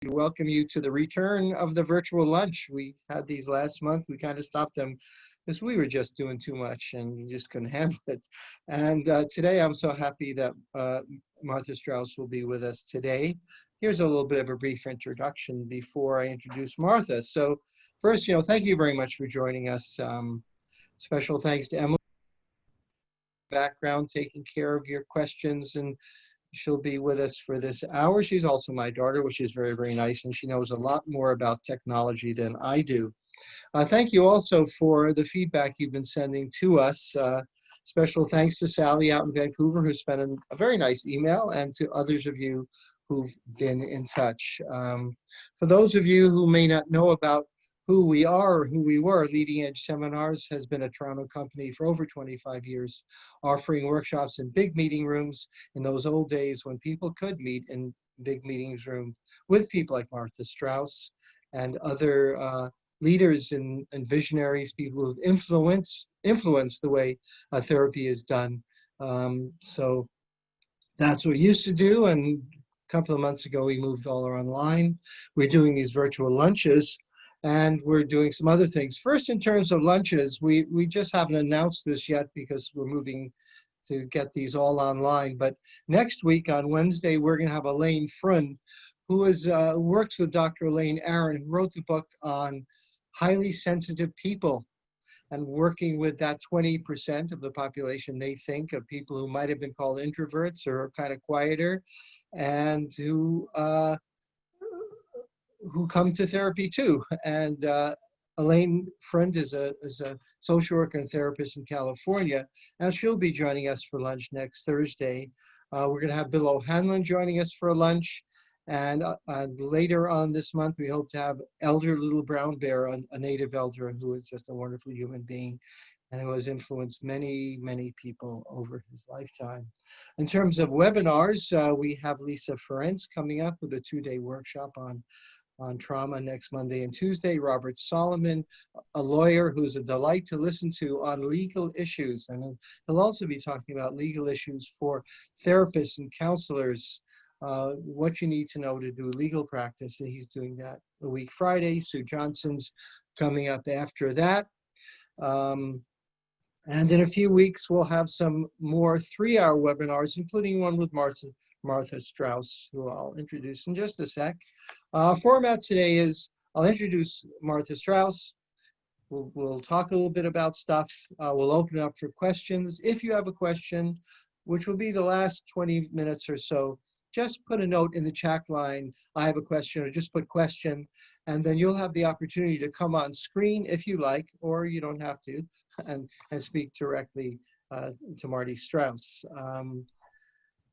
welcome you to the return of the virtual lunch. We had these last month. We kind of stopped them because we were just doing too much and we just couldn't handle it. And today I'm so happy that Martha Straus will be with us today. Here's a little bit of a brief introduction before I introduce Martha. So first, thank you very much for joining us. Special thanks to Emily, background, taking care of your questions, and she'll be with us for this hour. She's also my daughter, which is very, very nice, and she knows a lot more about technology than I do. Thank you also for the feedback you've been sending to us. Special thanks to Sally out in Vancouver, who sent a very nice email, and to others of you who've been in touch. For those of you who may not know about who we are or who we were, Leading Edge Seminars has been a Toronto company for over 25 years, offering workshops in big meeting rooms in those old days when people could meet in big meetings rooms with people like Martha Straus and other leaders and visionaries, people who've influenced the way therapy is done. So that's what we used to do, and a couple of months ago we moved all online. We're doing these virtual lunches, and we're doing some other things. First, in terms of lunches, we just haven't announced this yet because we're moving to get these all online. But next week on Wednesday, we're going to have Elaine Freund, who works with Dr. Elaine Aron, who wrote the book on highly sensitive people and working with that 20% of the population they think of people who might have been called introverts or kind of quieter, and who come to therapy too. And Elaine Freund is a social worker and therapist in California, and she'll be joining us for lunch next Thursday. We're going to have Bill O'Hanlon joining us for a lunch, and later on this month we hope to have Elder Little Brown Bear, a native elder who is just a wonderful human being and who has influenced many, many people over his lifetime. In terms of webinars, we have Lisa Ferenc coming up with a 2-day workshop on trauma next Monday and Tuesday. Robert Solomon, a lawyer who's a delight to listen to on legal issues. And he'll also be talking about legal issues for therapists and counselors, what you need to know to do legal practice. And he's doing that a week Friday. Sue Johnson's coming up after that. And in a few weeks, we'll have some more 3-hour webinars, including one with Martha Straus, who I'll introduce in just a sec. Format today is I'll introduce Martha Straus. We'll talk a little bit about stuff. We'll open it up for questions. If you have a question, which will be the last 20 minutes or so, just put a note in the chat line, I have a question, or just put question, and then you'll have the opportunity to come on screen if you like, or you don't have to, and speak directly to Marty Straus.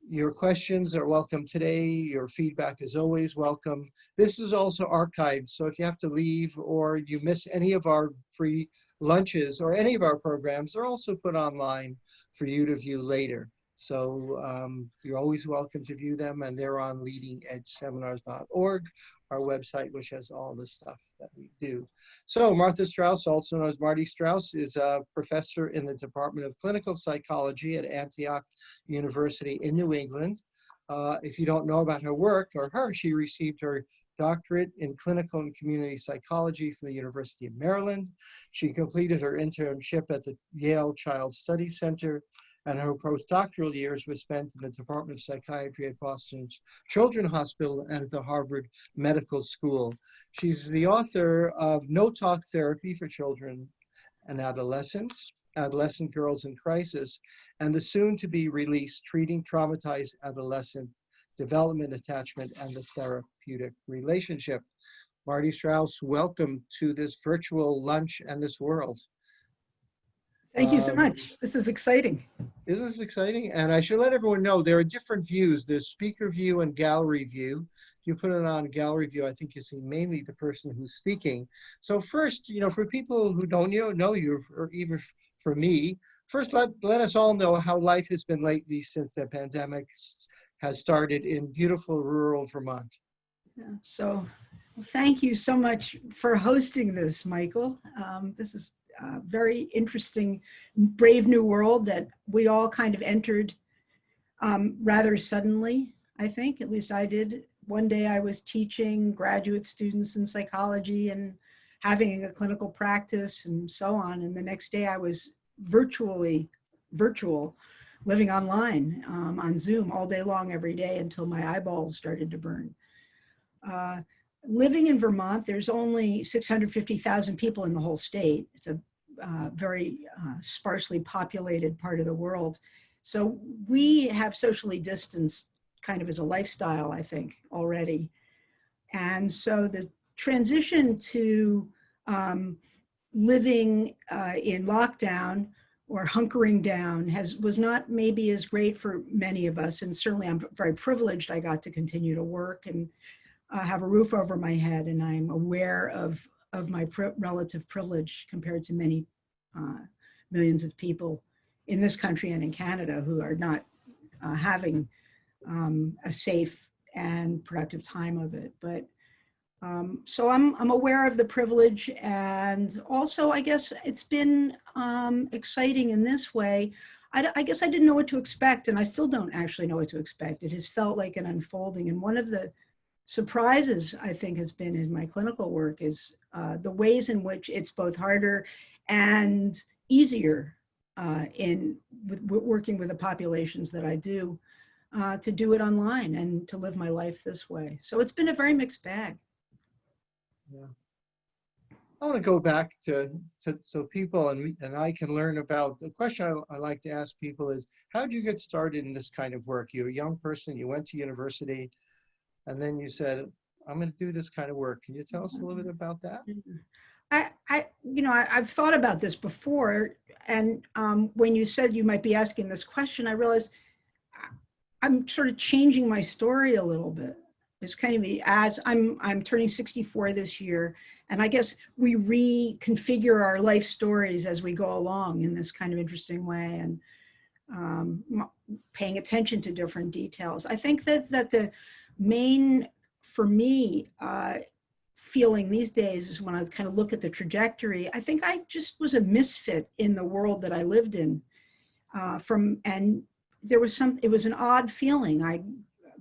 Your questions are welcome today. Your feedback is always welcome. This is also archived, so if you have to leave or you miss any of our free lunches or any of our programs, they're also put online for you to view later. So you're always welcome to view them, and they're on leadingedgeseminars.org, our website, which has all the stuff that we do. So Martha Straus, also known as Marty Straus, is a professor in the Department of Clinical Psychology at Antioch University in New England. If you don't know about her work or her, she received her doctorate in clinical and community psychology from the University of Maryland. She completed her internship at the Yale Child Study Center, and her postdoctoral years were spent in the Department of Psychiatry at Boston's Children's Hospital and at the Harvard Medical School. She's the author of No Talk Therapy for Children and Adolescents, Adolescent Girls in Crisis, and the soon-to-be released Treating Traumatized Adolescent Development, Attachment, and the Therapeutic Relationship. Marty Straus, welcome to this virtual lunch and this world. Thank you so much. This is exciting. This is exciting, and I should let everyone know there are different views. There's speaker view and gallery view. If you put it on gallery view, I think you see mainly the person who's speaking. So first, for people who don't know you, or even for me, first let us all know how life has been lately since the pandemic has started in beautiful rural Vermont. Yeah, so thank you so much for hosting this, Michael. This is a very interesting, brave new world that we all kind of entered rather suddenly, I think, at least I did, one day I was teaching graduate students in psychology and having a clinical practice and so on. And the next day I was virtual, living online on Zoom all day long every day until my eyeballs started to burn. Living in Vermont, there's only 650,000 people in the whole state. It's a very sparsely populated part of the world. So we have socially distanced kind of as a lifestyle, I think, already. And so the transition to living in lockdown or hunkering down was not maybe as great for many of us. And certainly I'm very privileged I got to continue to work and have a roof over my head. And I'm aware of my relative privilege compared to many millions of people in this country and in Canada who are not having a safe and productive time of it. But so I'm aware of the privilege, and also I guess it's been exciting in this way. I guess I didn't know what to expect, and I still don't actually know what to expect. It has felt like an unfolding, and one of the surprises I think has been in my clinical work is the ways in which it's both harder and easier with working with the populations that I do to do it online and to live my life this way. So it's been a very mixed bag. Yeah. I want to go back to so people and I can learn about the question I like to ask people is, how did you get started in this kind of work? You're a young person, you went to university, and then you said, I'm going to do this kind of work. Can you tell us a little bit about that? I've thought about this before, and when you said you might be asking this question, I realized I'm sort of changing my story a little bit. It's kind of as I'm turning 64 this year, and I guess we reconfigure our life stories as we go along in this kind of interesting way, and paying attention to different details. I think that the main, for me, feeling these days is when I kind of look at the trajectory, I think I just was a misfit in the world that I lived in. And there was it was an odd feeling. I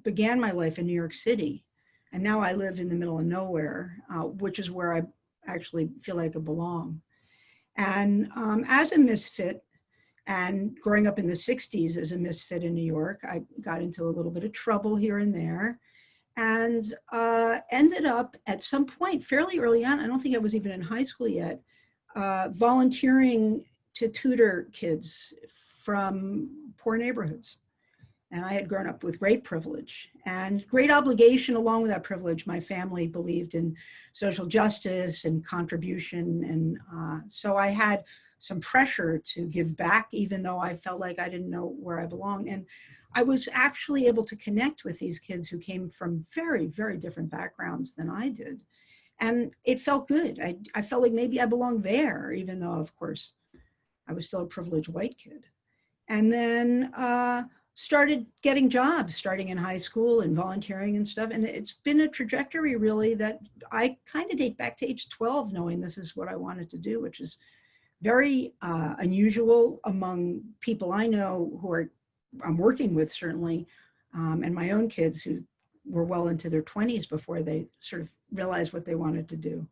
began my life in New York City, and now I live in the middle of nowhere, which is where I actually feel like I belong. And as a misfit, and growing up in the 60s as a misfit in New York, I got into a little bit of trouble here and there, and ended up at some point fairly early on, I don't think I was even in high school yet, volunteering to tutor kids from poor neighborhoods. And I had grown up with great privilege and great obligation. Along with that privilege, my family believed in social justice and contribution. And so I had some pressure to give back, even though I felt like I didn't know where I belonged. And I was actually able to connect with these kids who came from very, very different backgrounds than I did. And it felt good. I felt like maybe I belonged there, even though, of course, I was still a privileged white kid. And then started getting jobs starting in high school and volunteering and stuff. And it's been a trajectory really that I kind of date back to age 12, knowing this is what I wanted to do, which is very unusual among people I know who I'm working with, certainly, and my own kids who were well into their 20s before they sort of realized what they wanted to do.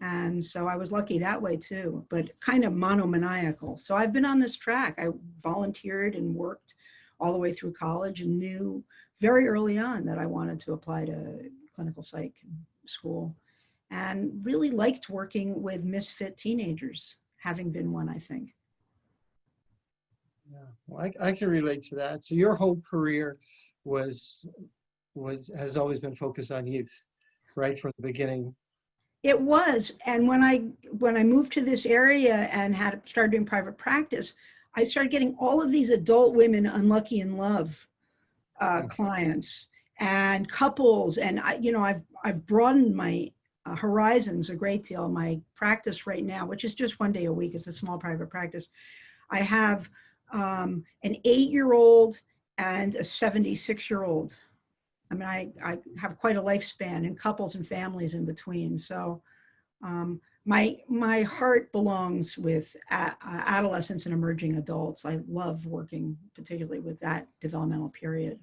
And so I was lucky that way too, but kind of monomaniacal. So I've been on this track. I volunteered and worked all the way through college and knew very early on that I wanted to apply to clinical psych school, and really liked working with misfit teenagers, having been one, I think. Yeah, well, I can relate to that. So your whole career has always been focused on youth, right from the beginning. It was, and when I moved to this area and started doing private practice, I started getting all of these adult women unlucky in love clients and couples, and I've broadened my horizons a great deal. My practice right now, which is just one day a week, it's a small private practice. I have an 8-year-old and a 76-year-old. I mean, I have quite a lifespan, and couples and families in between. So my heart belongs with adolescents and emerging adults. I love working particularly with that developmental period.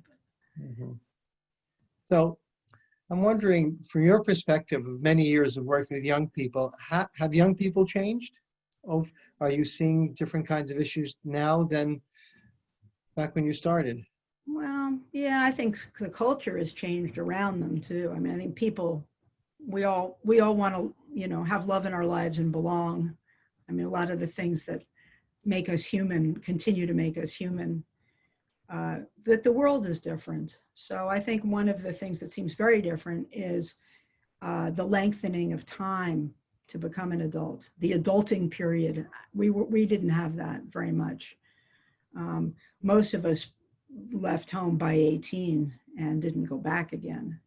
Mm-hmm. So I'm wondering, from your perspective of many years of working with young people, have young people changed? Oh, are you seeing different kinds of issues now than back when you started? Well, yeah, I think the culture has changed around them too. I mean, I think people, we all want to, have love in our lives and belong. I mean, a lot of the things that make us human continue to make us human. But the world is different. So I think one of the things that seems very different is the lengthening of time to become an adult, the adulting period. We didn't have that very much. Most of us left home by 18 and didn't go back again.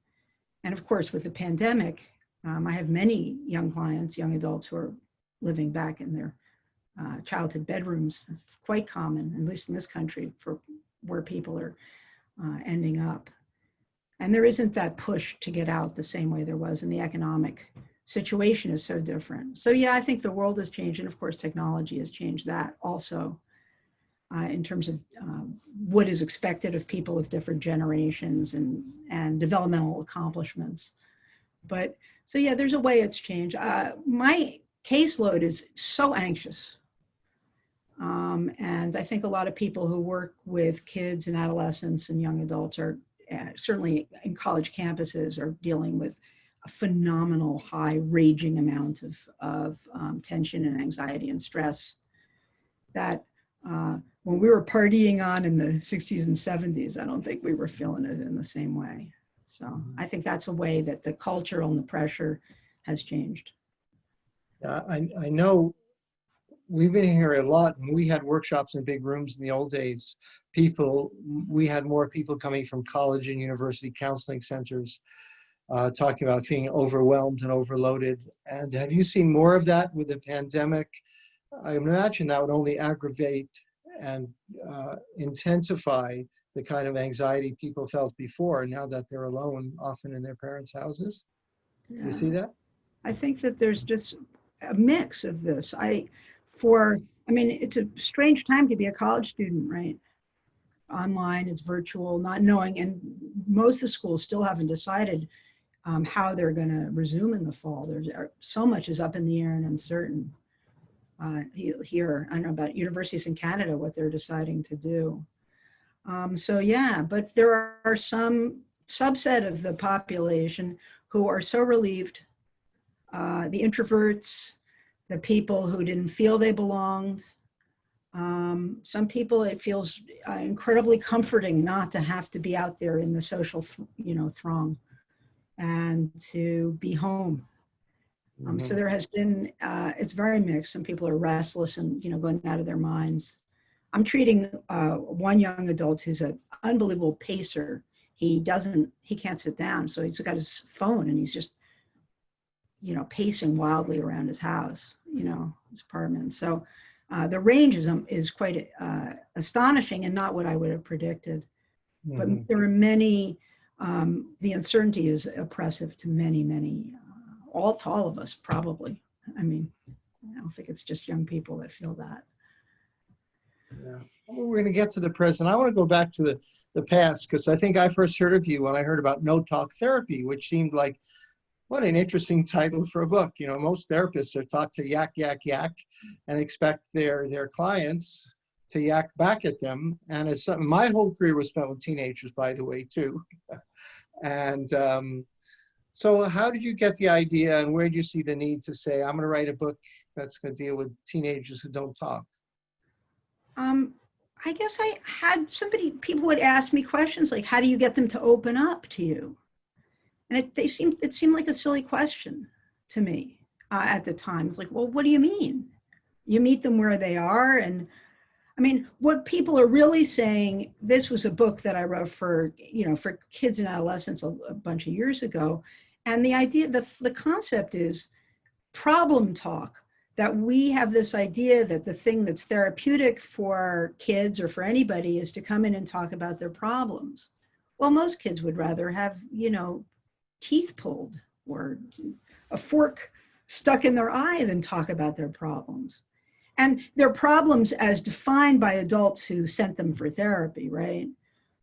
And of course, with the pandemic, I have many young clients, young adults who are living back in their childhood bedrooms. It's quite common, at least in this country, for where people are ending up. And there isn't that push to get out the same way there was, and the economic situation is so different. So yeah, I think the world has changed, and of course technology has changed that also, in terms of what is expected of people of different generations and developmental accomplishments. But so yeah, there's a way it's changed. My caseload is so anxious. And I think a lot of people who work with kids and adolescents and young adults are certainly in college campuses are dealing with a phenomenal high raging amount of tension and anxiety and stress that when we were partying on in the 60s and 70s, I don't think we were feeling it in the same way. So I think that's a way that the culture and the pressure has changed. I know we've been here a lot. When we had workshops in big rooms in the old days, we had more people coming from college and university counseling centers talking about being overwhelmed and overloaded. And have you seen more of that with the pandemic? I imagine that would only aggravate and intensify the kind of anxiety people felt before, now that they're alone, often in their parents' houses. Yeah. Do you see that? I think that there's just a mix of this. It's a strange time to be a college student, right? Online, it's virtual, not knowing, and most of the schools still haven't decided how they're going to resume in the fall. There's so much is up in the air and uncertain. Here, I don't know about universities in Canada, what they're deciding to do. So yeah, but there are some subset of the population who are so relieved. The introverts, the people who didn't feel they belonged. Some people, it feels incredibly comforting not to have to be out there in the social, throng, and to be home. So there has been, it's very mixed. Some people are restless and, going out of their minds. I'm treating one young adult who's an unbelievable pacer. He can't sit down. So he's got his phone and he's just, pacing wildly around his house, his apartment. So the range is quite astonishing and not what I would have predicted. But there are many, the uncertainty is oppressive to many, many, to all of us, probably. I mean, I don't think it's just young people that feel that. Yeah. Well, we're going to get to the present. I want to go back to the past, because I think I first heard of you when I heard about no talk therapy, which seemed like, what an interesting title for a book. Most therapists are taught to yak, yak, yak, and expect their clients to yak back at them. And my whole career was spent with teenagers, by the way, too. And so how did you get the idea, and where did you see the need to say, I'm going to write a book that's going to deal with teenagers who don't talk? I guess I had people would ask me questions like, how do you get them to open up to you? And it seemed like a silly question to me at the time. It's like, well, what do you mean? You meet them where they are. And I mean, what people are really saying, this was a book that I wrote for kids and adolescents a bunch of years ago. And the idea, the concept is problem talk, that we have this idea that the thing that's therapeutic for kids or for anybody is to come in and talk about their problems. Well, most kids would rather have, teeth pulled or a fork stuck in their eye than talk about their problems. And their problems as defined by adults who sent them for therapy, right?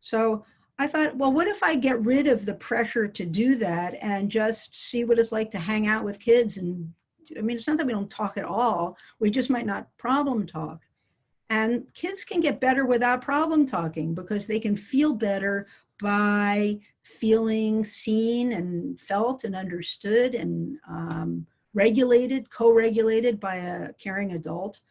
So I thought, well, what if I get rid of the pressure to do that and just see what it's like to hang out with kids? And I mean, it's not that we don't talk at all. We just might not problem talk. And kids can get better without problem talking because they can feel better by feeling seen and felt and understood and regulated, co-regulated by a caring adult.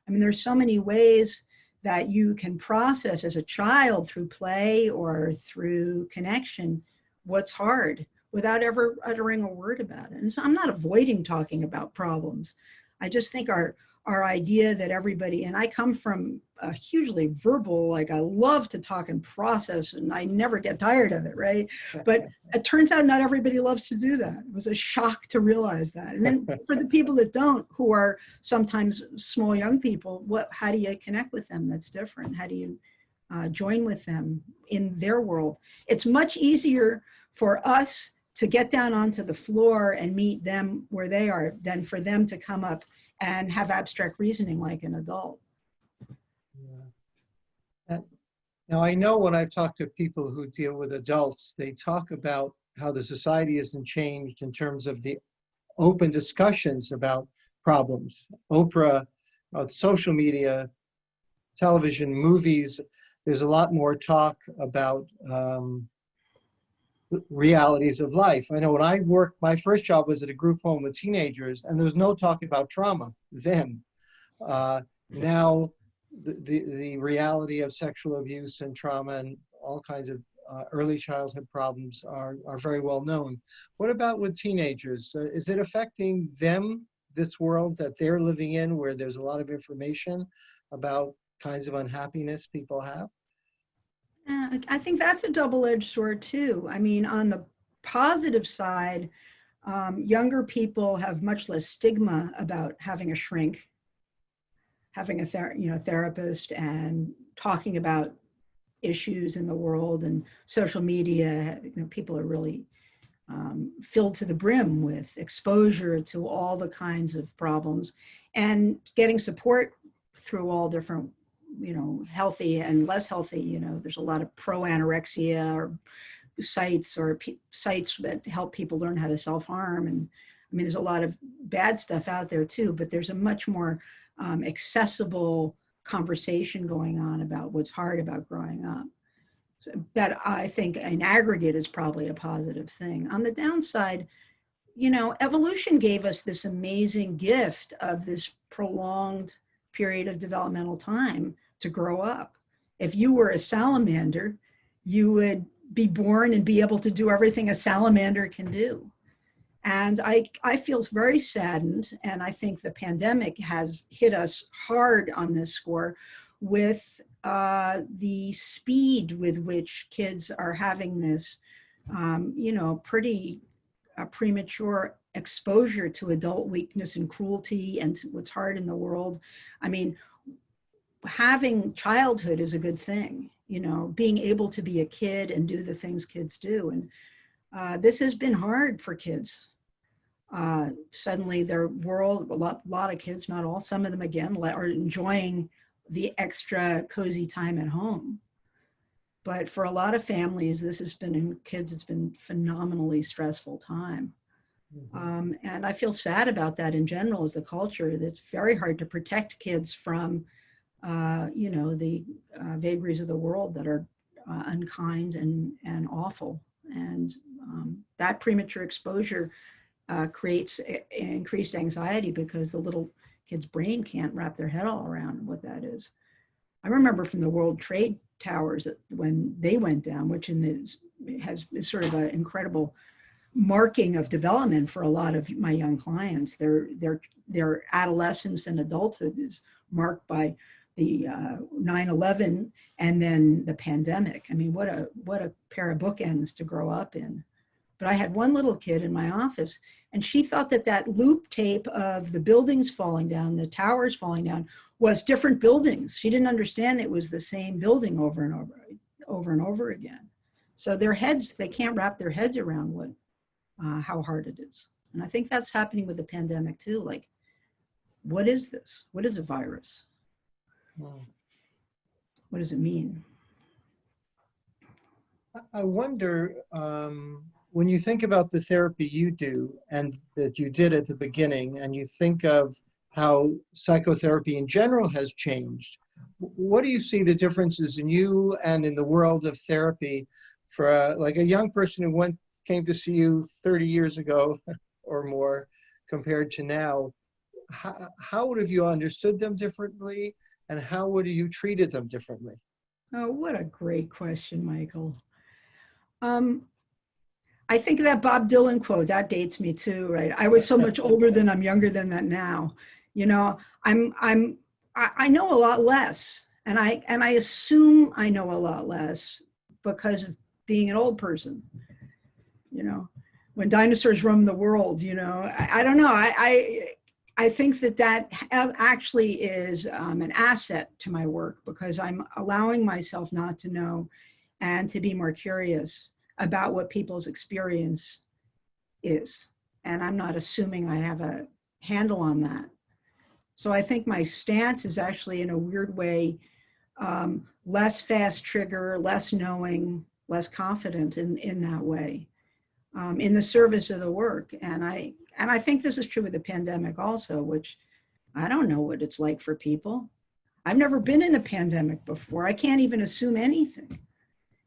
I mean, there's so many ways that you can process as a child through play or through connection what's hard without ever uttering a word about it. And so I'm not avoiding talking about problems. I just think our idea that everybody, and I come from a hugely verbal, like I love to talk and process and I never get tired of it, right? But it turns out not everybody loves to do that. It was a shock to realize that. And then for the people that don't, who are sometimes small young people, how do you connect with them? That's different. How do you join with them in their world? It's much easier for us to get down onto the floor and meet them where they are than for them to come up and have abstract reasoning like an adult. Yeah. Now, I know when I've talked to people who deal with adults, they talk about how the society hasn't changed in terms of the open discussions about problems. Oprah, social media, television, movies, there's a lot more talk about realities of life. I know when I worked, my first job was at a group home with teenagers, and there was no talk about trauma then. Now, the reality of sexual abuse and trauma and all kinds of early childhood problems are very well known. What about with teenagers? Is it affecting them, this world that they're living in, where there's a lot of information about kinds of unhappiness people have? I think that's a double-edged sword too. I mean, on the positive side, younger people have much less stigma about having a shrink, having a therapist, and talking about issues in the world and social media. People are really filled to the brim with exposure to all the kinds of problems and getting support through all different, healthy and less healthy. There's a lot of pro-anorexia or sites sites that help people learn how to self-harm. And I mean, there's a lot of bad stuff out there too, but there's a much more accessible conversation going on about what's hard about growing up. So that I think in aggregate is probably a positive thing. On the downside, evolution gave us this amazing gift of this prolonged period of developmental time to grow up. If you were a salamander, you would be born and be able to do everything a salamander can do. And I feel very saddened, and I think the pandemic has hit us hard on this score with the speed with which kids are having this, pretty premature exposure to adult weakness and cruelty and what's hard in the world. I mean, having childhood is a good thing, being able to be a kid and do the things kids do. And this has been hard for kids. Suddenly their world, a lot of kids, not all, some of them again, are enjoying the extra cozy time at home. But for a lot of families, this has been, and kids, it's been phenomenally stressful time. Mm-hmm. And I feel sad about that in general as the culture. It's very hard to protect kids from, the vagaries of the world that are unkind and awful. And that premature exposure creates increased anxiety because the little kid's brain can't wrap their head all around what that is. I remember from the World Trade Towers that when they went down, which is sort of an incredible marking of development for a lot of my young clients. Their adolescence and adulthood is marked by the 9/11 and then the pandemic. I mean, what a pair of bookends to grow up in. But I had one little kid in my office, and she thought that loop tape of the buildings falling down, the towers falling down, was different buildings. She didn't understand it was the same building over and over again. So they can't wrap their heads around how hard it is. And I think that's happening with the pandemic too. Like, what is this? What is a virus? What does it mean? I wonder, when you think about the therapy you do and that you did at the beginning, and you think of how psychotherapy in general has changed, what do you see the differences in you and in the world of therapy for like a young person who came to see you 30 years ago or more compared to now? How would have you understood them differently, and how would you treated them differently? Oh, what a great question, Michael. Um, I think that Bob Dylan quote, that dates me too, right? I was so much older than I'm younger than that now. You know, I know a lot less. And I assume I know a lot less because of being an old person, you know. When dinosaurs roamed the world, I don't know. I think that actually is an asset to my work because I'm allowing myself not to know and to be more curious about what people's experience is. And I'm not assuming I have a handle on that. So I think my stance is actually, in a weird way, less fast trigger, less knowing, less confident in that way, in the service of the work. And I think this is true with the pandemic also, which I don't know what it's like for people. I've never been in a pandemic before. I can't even assume anything.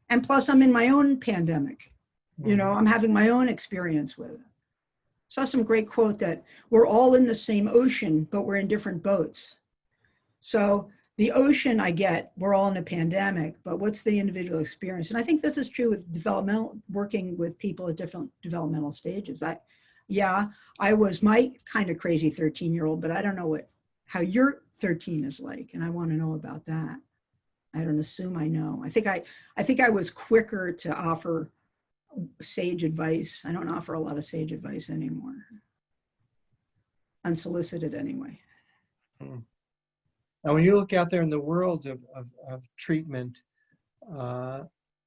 And plus, I'm in my own pandemic. I'm having my own experience with it. Saw some great quote that we're all in the same ocean, but we're in different boats. So the ocean, I get, we're all in a pandemic, but what's the individual experience? And I think this is true with working with people at different developmental stages. I was my kind of crazy 13-year-old, but I don't know how your 13 is like, and I want to know about that. I don't assume I know. I think I was quicker to offer sage advice. I don't offer a lot of sage advice anymore. Unsolicited anyway. And when you look out there in the world of treatment,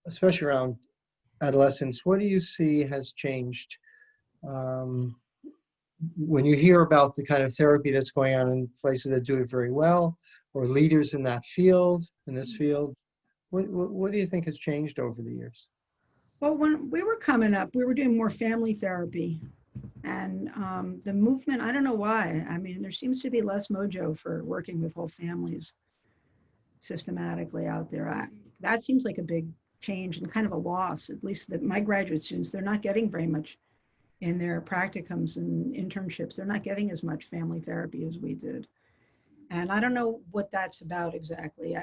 especially around adolescence, what do you see has changed? When you hear about the kind of therapy that's going on in places that do it very well, or leaders in this field, what do you think has changed over the years? Well, when we were coming up, we were doing more family therapy. And the movement, I don't know why. I mean, there seems to be less mojo for working with whole families systematically out there. That seems like a big change and kind of a loss, at least that my graduate students, they're not getting very much in their practicums and internships. They're not getting as much family therapy as we did. And I don't know what that's about exactly.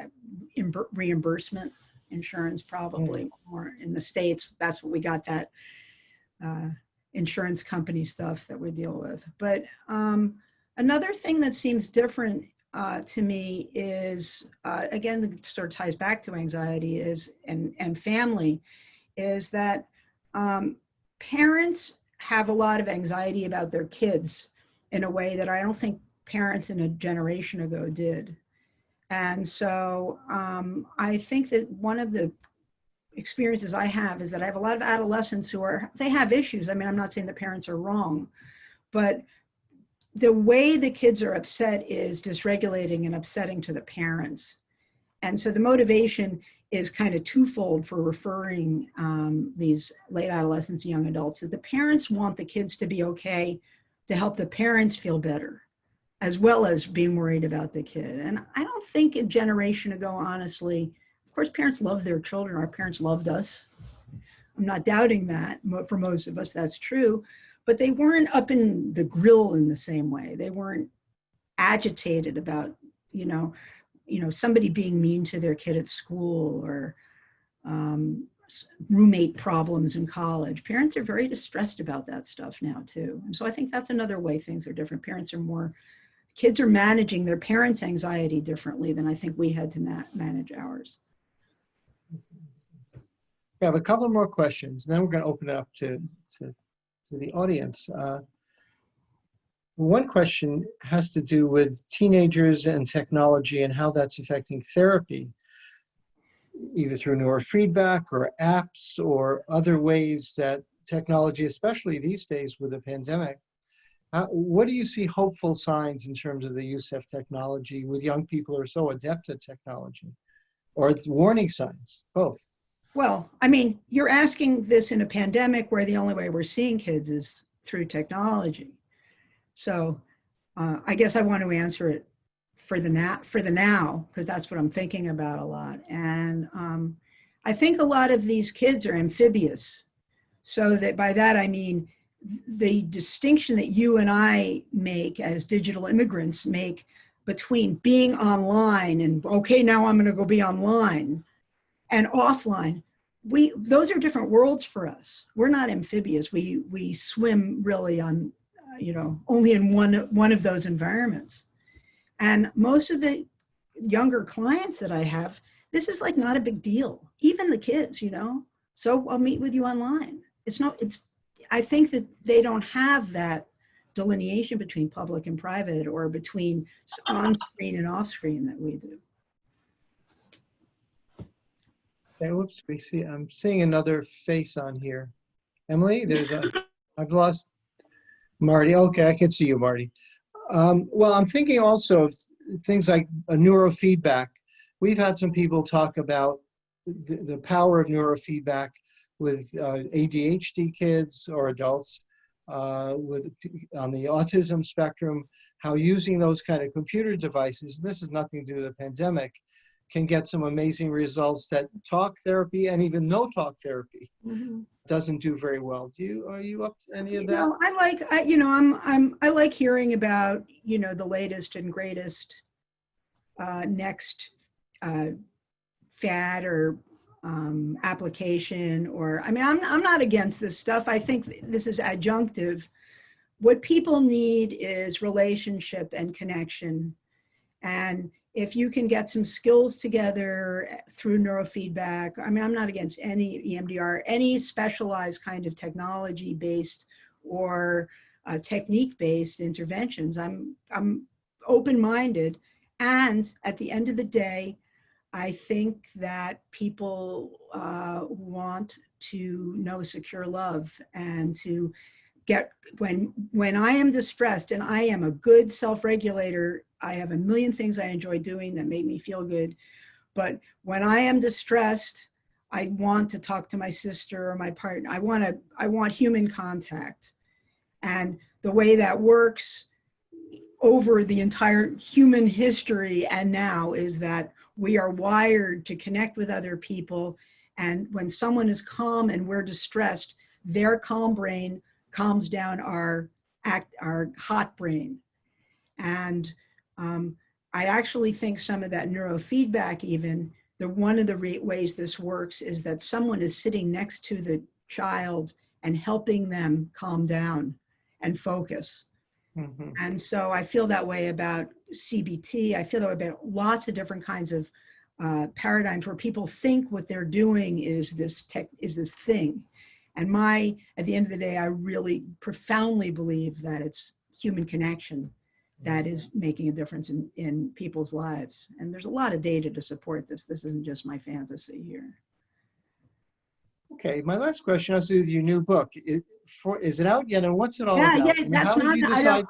Reimbursement, insurance, probably more in the States. That's what we got, that insurance company stuff that we deal with. But another thing that seems different to me is, again, it sort of ties back to anxiety and family, is that parents have a lot of anxiety about their kids in a way that I don't think parents in a generation ago did. And so I think that one of the experiences I have is that I have a lot of adolescents they have issues. I mean, I'm not saying the parents are wrong, but the way the kids are upset is dysregulating and upsetting to the parents. And so the motivation is kind of twofold for referring these late adolescents, young adults, that the parents want the kids to be okay to help the parents feel better, as well as being worried about the kid. And I don't think a generation ago, honestly, of course, parents love their children. Our parents loved us. I'm not doubting that. For most of us, that's true. But they weren't up in the grill in the same way. They weren't agitated about, somebody being mean to their kid at school or roommate problems in college. Parents are very distressed about that stuff now too. And so I think that's another way things are different. Kids are managing their parents' anxiety differently than I think we had to manage ours. We have a couple more questions, and then we're going to open it up to the audience. One question has to do with teenagers and technology and how that's affecting therapy, either through neurofeedback or apps or other ways that technology, especially these days with the pandemic. What do you see hopeful signs in terms of the use of technology with young people who are so adept at technology, or warning signs, both? Well, I mean, you're asking this in a pandemic where the only way we're seeing kids is through technology. So I guess I want to answer it for the now, because that's what I'm thinking about a lot. And I think a lot of these kids are amphibious. So that by that I mean the distinction that you and I make as digital immigrants make between being online and okay, now I'm going to go be online, and offline. Those are different worlds for us. We're not amphibious. We swim really on, only in one of those environments. And most of the younger clients that I have, this is like not a big deal. Even the kids, So I'll meet with you online. I think that they don't have that delineation between public and private, or between on screen and off screen that we do. Okay, whoops, I'm seeing another face on here. Emily, I've lost Marty. Okay, I can see you, Marty. Well, I'm thinking also of things like a neurofeedback. We've had some people talk about the power of neurofeedback with ADHD kids or adults on the autism spectrum, how using those kind of computer devices, this has nothing to do with the pandemic, can get some amazing results that talk therapy and even no talk therapy doesn't do very well. Are you up to any of that? I like hearing about, the latest and greatest next fad or application, or I'm not against this stuff. I think this is adjunctive. What people need is relationship and connection. And if you can get some skills together through neurofeedback, I'm not against any EMDR, any specialized kind of technology-based or technique-based interventions. I'm open-minded. And at the end of the day, I think that people want to know secure love, and to get, when I am distressed, and I am a good self-regulator, I have a million things I enjoy doing that make me feel good. But when I am distressed, I want to talk to my sister or my partner. I want human contact. And the way that works over the entire human history and now is that we are wired to connect with other people. And when someone is calm and we're distressed, their calm brain calms down our hot brain. And I actually think some of that neurofeedback, even one of the ways this works is that someone is sitting next to the child and helping them calm down and focus. Mm-hmm. And so I feel that way about CBT. I feel that way about lots of different kinds of paradigms where people think what they're doing is this thing. And at the end of the day, I really profoundly believe that it's human connection that is making a difference in people's lives. And there's a lot of data to support this. This isn't just my fantasy here. Okay, my last question has to do with your new book. Is it out yet, and what's it all about? Yeah, that's not,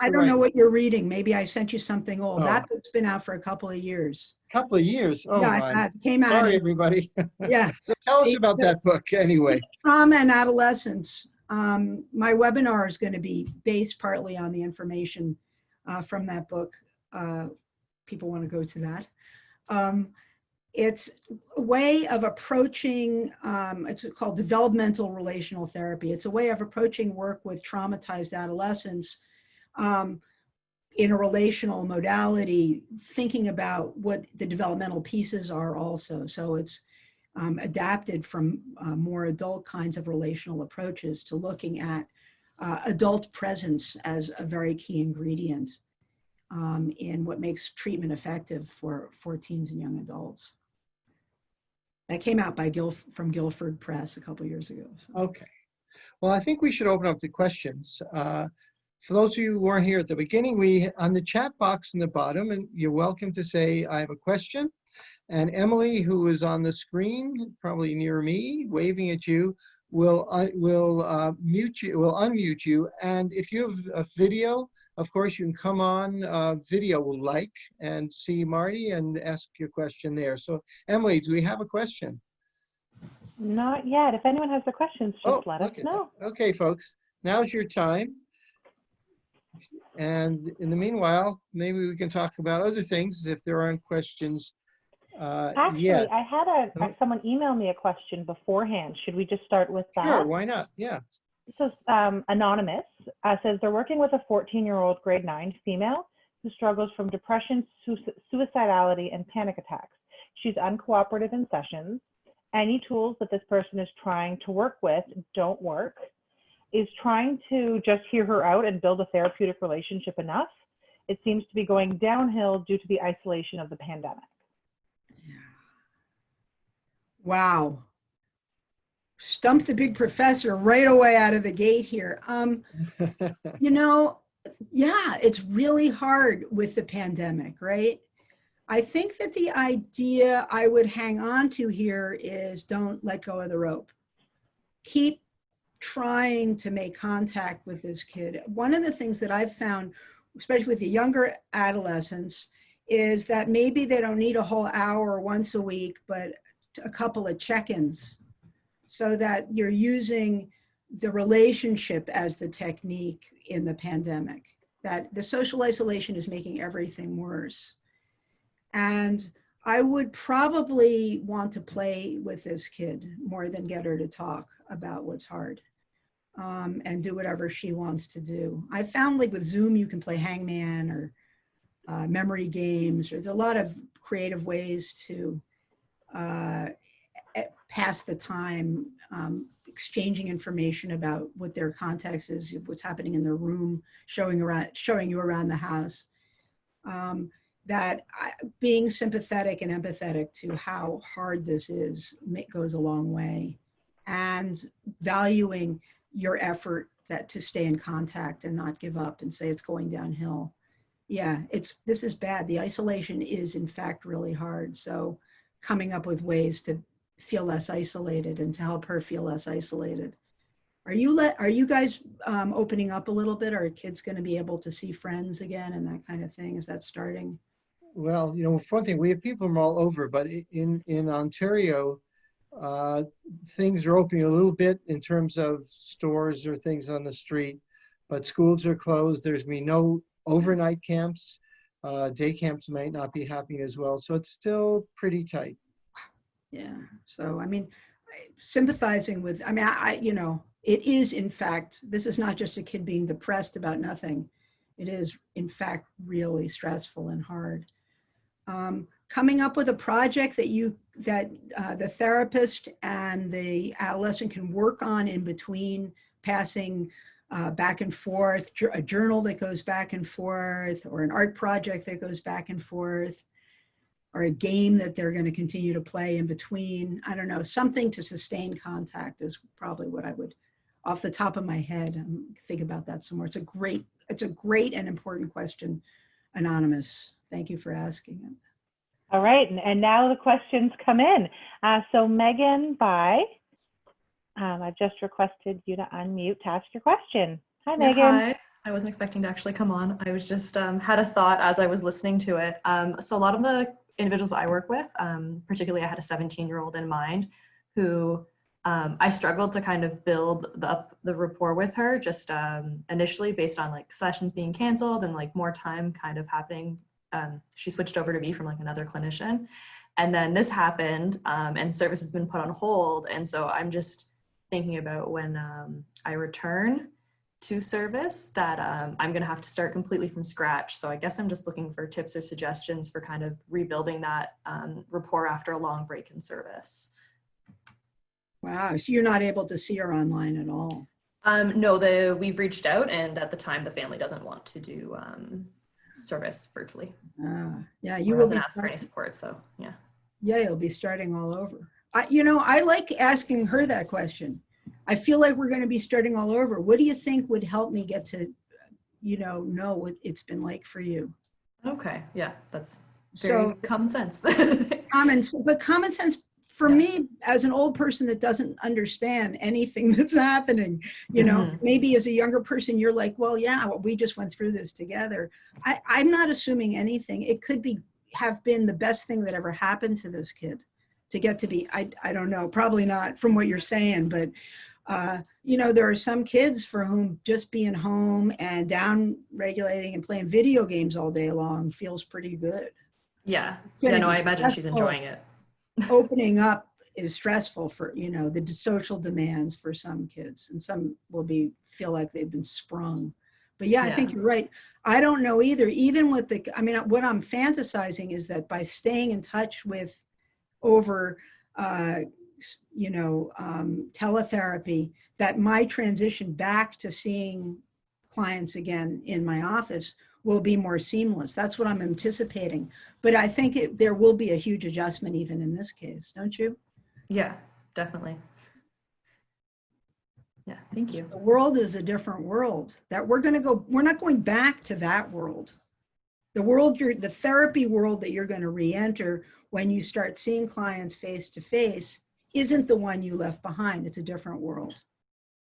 I don't know what you're reading. Maybe I sent you something old. That book's been out for a couple of years. Couple of years? Oh, yeah, my. It came out. Sorry, everybody. Yeah. So tell us about that book anyway. Trauma and Adolescence. My webinar is going to be based partly on the information from that book. People want to go to that. It's a way of approaching, it's called developmental relational therapy. It's a way of approaching work with traumatized adolescents in a relational modality, thinking about what the developmental pieces are also. So it's adapted from more adult kinds of relational approaches to looking at adult presence as a very key ingredient in what makes treatment effective for teens and young adults. That came out from Guilford Press a couple of years ago. So. Okay. Well, I think we should open up to questions. For those of you who weren't here at the beginning, on the chat box in the bottom, and you're welcome to say, I have a question. And Emily, who is on the screen, probably near me, waving at you, will unmute you. And if you have a video, of course, you can come on video and see Marty and ask your question there. So, Emily, do we have a question? Not yet. If anyone has the questions, Oh, just let us look at that. know. Okay, folks, now's your time. And in the meanwhile, maybe we can talk about other things if there aren't questions Actually, yet. I had someone email me a question beforehand. Should we just start with that? Sure, why not? Yeah. So Anonymous says they're working with a 14-year-old grade 9 female who struggles from depression, suicidality, and panic attacks. She's uncooperative in sessions. Any tools that this person is trying to work with don't work. Is trying to just hear her out and build a therapeutic relationship enough? It seems to be going downhill due to the isolation of the pandemic. Wow. Stumped the big professor right away out of the gate here. You know, yeah, it's really hard with the pandemic, right? I think that the idea I would hang on to here is don't let go of the rope. Keep trying to make contact with this kid. One of the things that I've found, especially with the younger adolescents, is that maybe they don't need a whole hour once a week, but a couple of check-ins, so that you're using the relationship as the technique in the pandemic. That the social isolation is making everything worse. And I would probably want to play with this kid more than get her to talk about what's hard, and do whatever she wants to do. I found, like with Zoom, you can play hangman or memory games, or there's a lot of creative ways to pass the time, exchanging information about what their context is, what's happening in their room, showing you around the house. Being sympathetic and empathetic to how hard this is goes a long way, and valuing your effort to stay in contact and not give up and say it's going downhill. Yeah, this is bad. The isolation is in fact really hard. So coming up with ways to feel less isolated and to help her feel less isolated. Are you guys opening up a little bit? Are kids going to be able to see friends again and that kind of thing? Is that starting? Well, you know, for one thing, we have people from all over, but in Ontario, things are opening a little bit in terms of stores or things on the street, but schools are closed. There's going to be no overnight camps. Day camps might not be happening as well. So it's still pretty tight. Yeah. So, I mean, sympathizing with, I mean, you know, it is, in fact, this is not just a kid being depressed about nothing. It is, in fact, really stressful and hard. Coming up with a project that the therapist and the adolescent can work on in between, passing back and forth, a journal that goes back and forth, or an art project that goes back and forth, or a game that they're going to continue to play in between. I don't know, something to sustain contact is probably what I would, off the top of my head, think about that some more. It's a great and important question, Anonymous. Thank you for asking it. All right, and now the questions come in. So Megan I've just requested you to unmute to ask your question. Hi, Megan. Hi. I wasn't expecting to actually come on. I was just had a thought as I was listening to it. So a lot of the individuals I work with, particularly I had a 17-year-old in mind who I struggled to kind of build the rapport with her just initially based on like sessions being canceled and like more time kind of happening. She switched over to me from like another clinician. And then this happened and service has been put on hold. And so I'm just thinking about when I return to service that I'm going to have to start completely from scratch. So I guess I'm just looking for tips or suggestions for kind of rebuilding that rapport after a long break in service. Wow, so you're not able to see her online at all? No, we've reached out, and at the time the family doesn't want to do service virtually. Yeah, you wasn't asked for any support, so yeah. Yeah, you'll be starting all over. I like asking her that question. I feel like we're going to be starting all over. What do you think would help me get to, know what it's been like for you? Okay, yeah, that's very common sense. Common sense for me, as an old person that doesn't understand anything that's happening, maybe as a younger person, you're like, well, yeah, we just went through this together. I'm not assuming anything. It could have been the best thing that ever happened to this kid. to get to be, I don't know, probably not from what you're saying, but you know, there are some kids for whom just being home and down regulating and playing video games all day long feels pretty good. Yeah. It's Yeah, gonna no, be I imagine she's stressful. enjoying it. Opening up is stressful for, you know, the social demands for some kids, and some will feel like they've been sprung. But yeah, I Yeah. think you're right. I don't know either. Even with I mean, what I'm fantasizing is that by staying in touch with over, you know, teletherapy, that my transition back to seeing clients again in my office will be more seamless. That's what I'm anticipating. But I think there will be a huge adjustment even in this case, don't you? Yeah, definitely. Yeah, thank you. The world is a different world that we're not going back to that world. The therapy world that you're going to re-enter when you start seeing clients face to face isn't the one you left behind. It's a different world.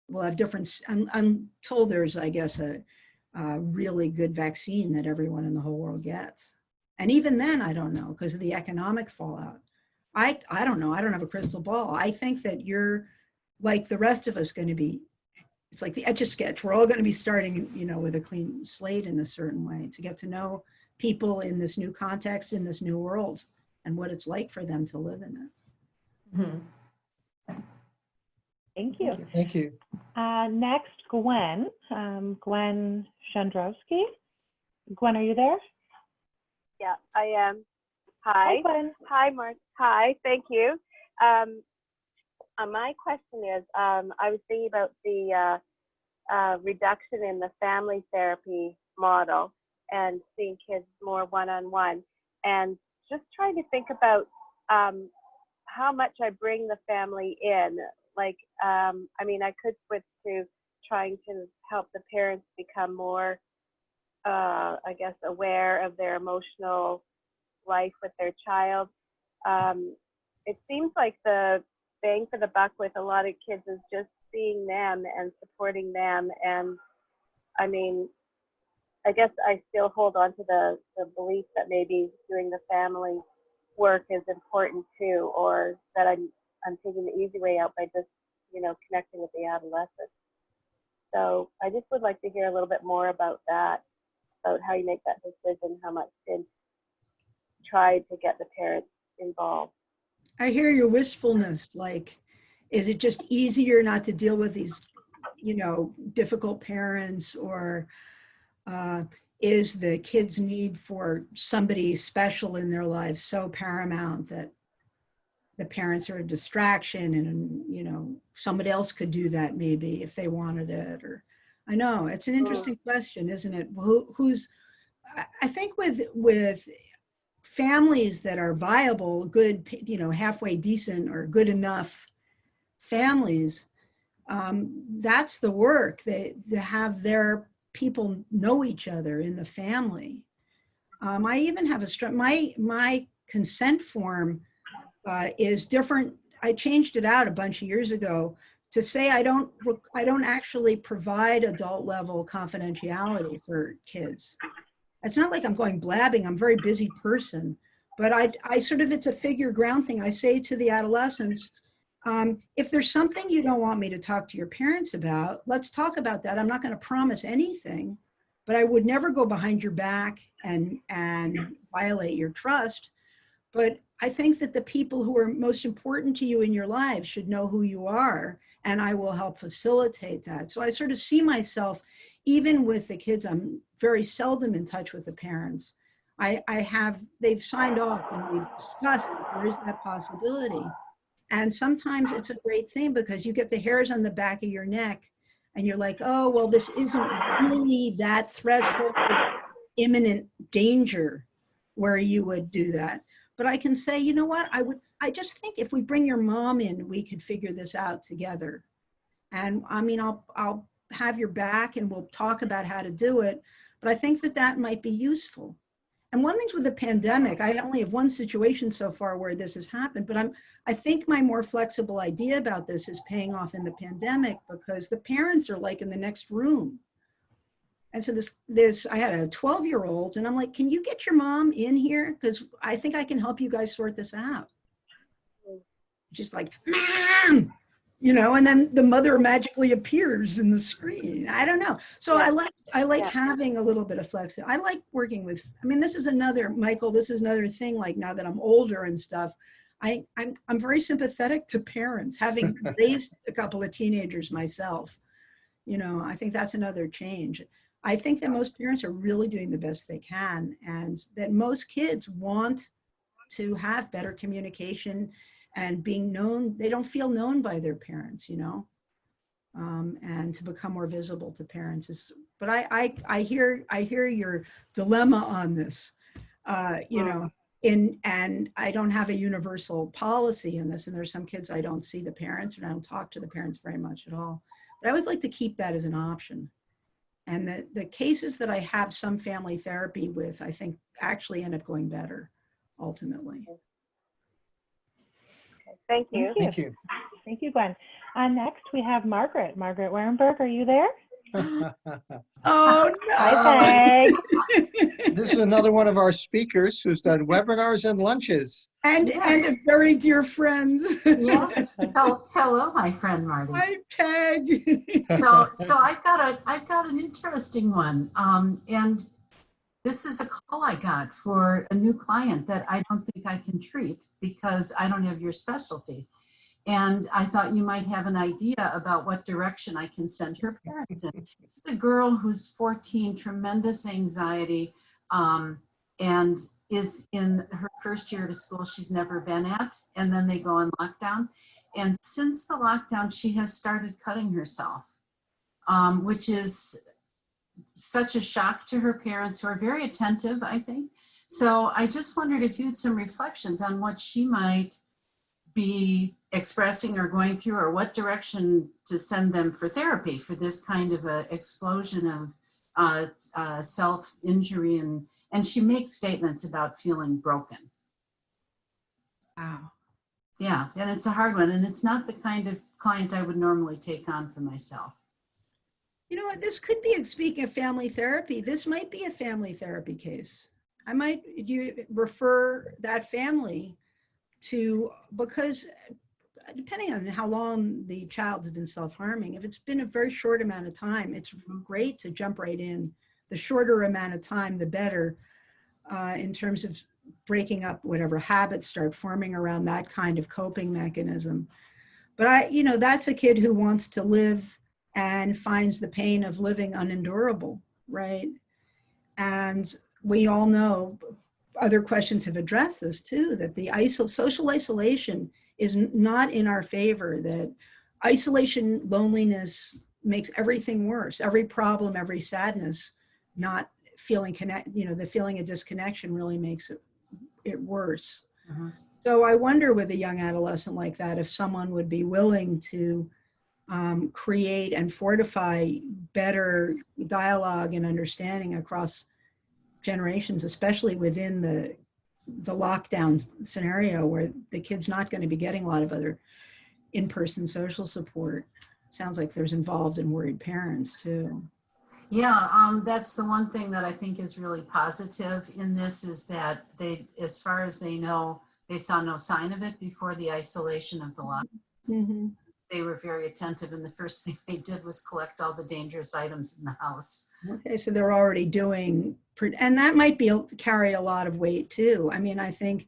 We'll have different, until there's, I guess, a really good vaccine that everyone in the whole world gets. And even then, I don't know, because of the economic fallout. I don't know. I don't have a crystal ball. I think that you're, like the rest of us, going to be, it's like the Etch-a-Sketch. We're all going to be starting, you know, with a clean slate in a certain way to get to know people in this new context, in this new world, and what it's like for them to live in it. Mm-hmm. Thank you. Thank you. Next, Gwen. Gwen Shandrowski. Gwen, are you there? Yeah, I am. Hi. Hi, Gwen. Hi, Mark. Hi, thank you. My question is, I was thinking about the reduction in the family therapy model and seeing kids more one-on-one, and just trying to think about how much I bring the family in. Like, I mean, I could switch to trying to help the parents become more, I guess, aware of their emotional life with their child. It seems like the bang for the buck with a lot of kids is just seeing them and supporting them. And I mean, I guess I still hold on to the belief that maybe doing the family work is important too, or that I'm taking the easy way out by just, you know, connecting with the adolescent. So I just would like to hear a little bit more about that, about how you make that decision, how much to try to get the parents involved. I hear your wistfulness. Like, is it just easier not to deal with these, you know, difficult parents, or is the kid's need for somebody special in their lives so paramount that the parents are a distraction, and, you know, somebody else could do that maybe if they wanted it? Or, I know it's an interesting question, isn't it? I think with families that are viable, good, you know, halfway decent or good enough families, that's the work. They have their people know each other in the family. I even have my consent form is different. I changed it out a bunch of years ago to say I don't actually provide adult level confidentiality for kids. It's not like I'm going blabbing. I'm a very busy person, but I sort of, it's a figure ground thing. I say to the adolescents, if there's something you don't want me to talk to your parents about, let's talk about that. I'm not going to promise anything, but I would never go behind your back and violate your trust. But I think that the people who are most important to you in your lives should know who you are, and I will help facilitate that. So I sort of see myself, even with the kids, I'm very seldom in touch with the parents. They've signed off, and we've discussed that there is that possibility. And sometimes it's a great thing because you get the hairs on the back of your neck and you're like, oh, well, this isn't really that threshold of imminent danger where you would do that. But I can say, you know what, I just think if we bring your mom in, we could figure this out together. And I mean, I'll have your back and we'll talk about how to do it. But I think that might be useful. And one thing's with the pandemic, I only have one situation so far where this has happened, but I think my more flexible idea about this is paying off in the pandemic because the parents are like in the next room. And so I had a 12-year-old and I'm like, can you get your mom in here? Because I think I can help you guys sort this out. just like, Mom, and then the mother magically appears in the screen. I don't know. So Yeah. I like Yeah. having a little bit of flexibility. I like working with, this is another, Michael, this is another thing, like now that I'm older and stuff, I'm very sympathetic to parents, having raised a couple of teenagers myself. I think that's another change. I think that most parents are really doing the best they can, and that most kids want to have better communication and being known. They don't feel known by their parents, and to become more visible to parents is, but I hear your dilemma on this, and I don't have a universal policy in this. And there's some kids I don't see the parents, and I don't talk to the parents very much at all. But I always like to keep that as an option. And the cases that I have some family therapy with, I think actually end up going better ultimately. Thank you. Thank you. Thank you, Gwen. Next, we have Margaret. Margaret Warenberg, are you there? Oh, no. Hi, Peg. This is another one of our speakers who's done webinars and lunches. And a very dear friend. Yes. Hello, my friend Marty. Hi, Peg. So I've got an interesting one. And this is a call I got for a new client that I don't think I can treat because I don't have your specialty. And I thought you might have an idea about what direction I can send her parents in. It's a girl who's 14, tremendous anxiety, and is in her first year to school she's never been at, and then they go on lockdown. And since the lockdown, she has started cutting herself, which is such a shock to her parents, who are very attentive, I think. So I just wondered if you had some reflections on what she might be expressing or going through, or what direction to send them for therapy for this kind of a explosion of self-injury, and she makes statements about feeling broken. Wow. Yeah, and it's a hard one, and it's not the kind of client I would normally take on for myself. You know what, this could be, speaking of family therapy, this might be a family therapy case. I might refer that family to, because depending on how long the child has been self-harming, if it's been a very short amount of time, it's great to jump right in. The shorter amount of time, the better, in terms of breaking up whatever habits start forming around that kind of coping mechanism. But that's a kid who wants to live and finds the pain of living unendurable, right? And we all know, other questions have addressed this too, that the social isolation is not in our favor, that isolation, loneliness makes everything worse. Every problem, every sadness, not feeling the feeling of disconnection really makes it worse. Uh-huh. So I wonder with a young adolescent like that, if someone would be willing to create and fortify better dialogue and understanding across generations, especially within the lockdown scenario where the kid's not going to be getting a lot of other in-person social support. Sounds like there's involved and worried parents too. Yeah, that's the one thing that I think is really positive in this, is that they, as far as they know, they saw no sign of it before the isolation of the lockdown. Mm-hmm. They were very attentive, and the first thing they did was collect all the dangerous items in the house. Okay, so they're already doing, and that might carry a lot of weight too. I mean, I think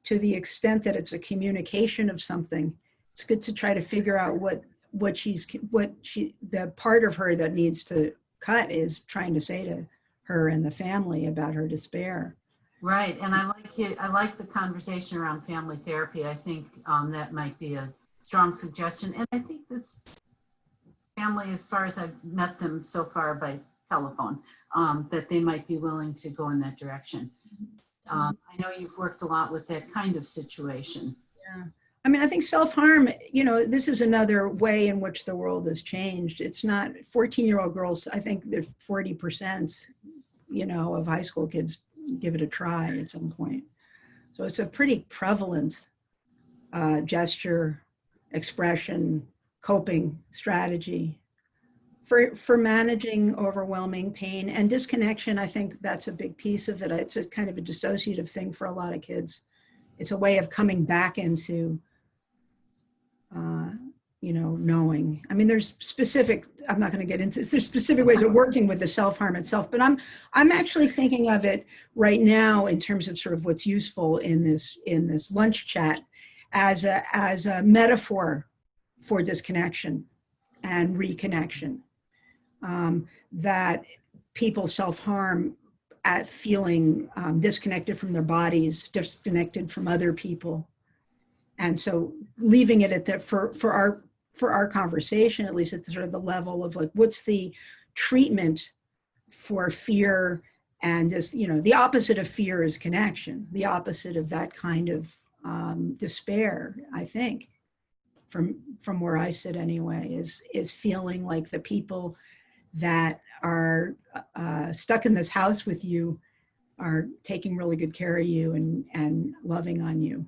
to the extent that it's a communication of something, it's good to try to figure out what the part of her that needs to cut is trying to say to her and the family about her despair. Right, and I like the conversation around family therapy. I think that might be a strong suggestion, and I think that's family, as far as I've met them so far by telephone, that they might be willing to go in that direction. I know you've worked a lot with that kind of situation. Yeah. I mean, I think self-harm, this is another way in which the world has changed. It's not 14-year-old girls. I think there's 40%, of high school kids give it a try at some point. So it's a pretty prevalent gesture, expression, coping strategy for managing overwhelming pain and disconnection. I think that's a big piece of it. It's a kind of a dissociative thing for a lot of kids. It's a way of coming back into you know, knowing. I mean, there's specific, I'm not going to get into this, there's specific ways of working with the self-harm itself, but I'm actually thinking of it right now in terms of sort of what's useful in this lunch chat as a metaphor for disconnection and reconnection. That people self-harm at feeling disconnected from their bodies, disconnected from other people. And so leaving it at that for our conversation, at least at sort of the level of like, what's the treatment for fear? And just, you know, the opposite of fear is connection. The opposite of that kind of despair, I think, from where I sit anyway, is feeling like the people that are stuck in this house with you are taking really good care of you and loving on you.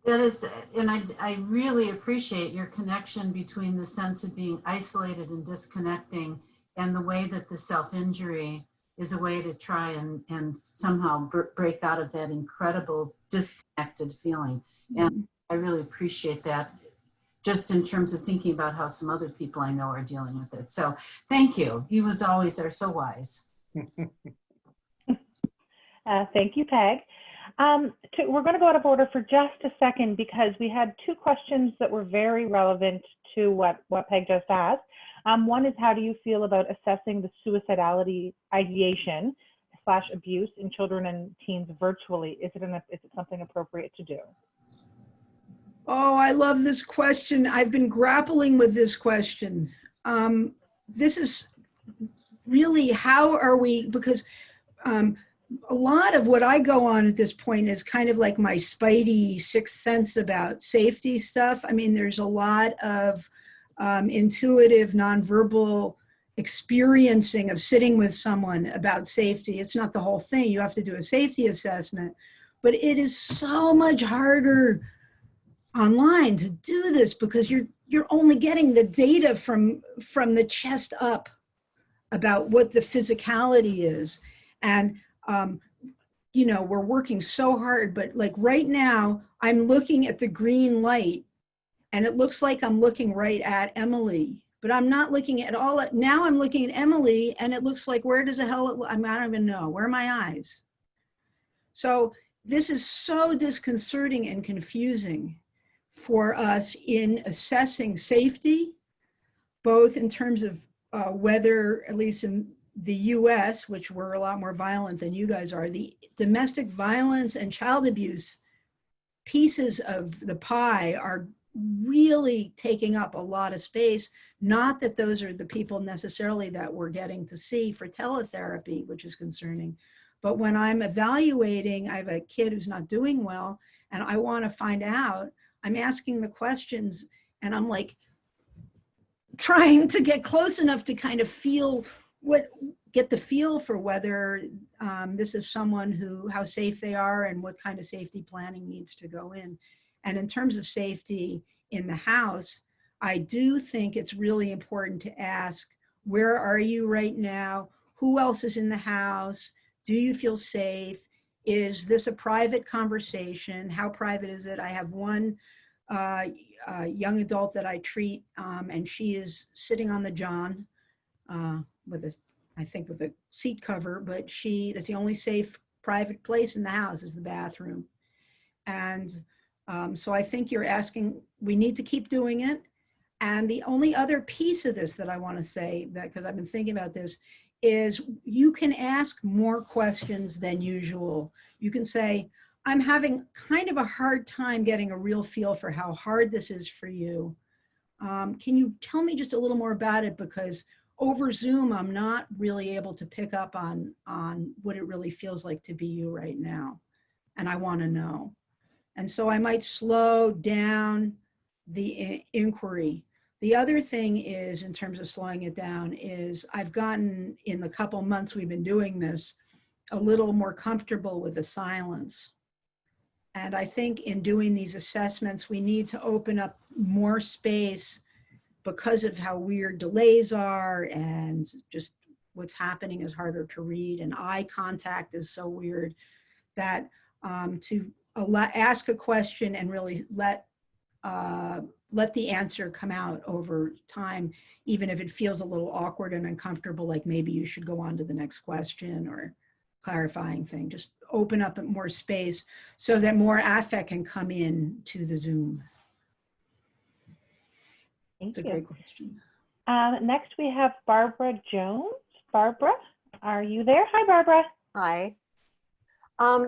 That is, and I really appreciate your connection between the sense of being isolated and disconnecting and the way that the self-injury is a way to try and somehow break out of that incredible disconnected feeling. And I really appreciate that, just in terms of thinking about how some other people I know are dealing with it. So thank you. You as always are so wise. Thank you, Peg. We're going to go out of order for just a second because we had two questions that were very relevant to what Peg just asked. One is, how do you feel about assessing the suicidality ideation / abuse in children and teens virtually? Is it something appropriate to do? Oh, I love this question. I've been grappling with this question. This is really, how are we, because a lot of what I go on at this point is kind of like my spidey sixth sense about safety stuff. I mean, there's a lot of intuitive, nonverbal experiencing of sitting with someone about safety. It's not the whole thing. You have to do a safety assessment, but it is so much harder online to do this because you're only getting the data from the chest up about what the physicality is. And you know, we're working so hard, but like right now I'm looking at the green light and it looks like I'm looking right at Emily, but I'm not looking at all. Now I'm looking at Emily and it looks like, where does the hell, I don't even know, where are my eyes? So this is so disconcerting and confusing for us in assessing safety, both in terms of whether, at least in the US, which we're a lot more violent than you guys are, the domestic violence and child abuse pieces of the pie are really taking up a lot of space. Not that those are the people necessarily that we're getting to see for teletherapy, which is concerning. But when I'm evaluating, I have a kid who's not doing well, and I want to find out, I'm asking the questions, and I'm like trying to get close enough to kind of get the feel for whether this is someone how safe they are and what kind of safety planning needs to go in. And in terms of safety in the house, I do think it's really important to ask, where are you right now? Who else is in the house? Do you feel safe? Is this a private conversation? How private is it? I have one young adult that I treat, and she is sitting on the john with a seat cover, but that's the only safe private place in the house is the bathroom. And so I think you're asking, we need to keep doing it. And the only other piece of this that I want to say, that because I've been thinking about this, is you can ask more questions than usual. You can say, I'm having kind of a hard time getting a real feel for how hard this is for you. Can you tell me just a little more about it? Because over Zoom, I'm not really able to pick up on what it really feels like to be you right now. And I want to know. And so I might slow down the inquiry. The other thing is, in terms of slowing it down, is I've gotten, in the couple months we've been doing this, a little more comfortable with the silence. And I think in doing these assessments, we need to open up more space because of how weird delays are, and just what's happening is harder to read, and eye contact is so weird, that to ask a question and really let let the answer come out over time, even if it feels a little awkward and uncomfortable, like maybe you should go on to the next question or clarifying thing. Just open up more space so that more affect can come in to the Zoom. Thank It's a you. great question. Next, we have Barbara Jones. Barbara, are you there? Hi, Barbara. Hi.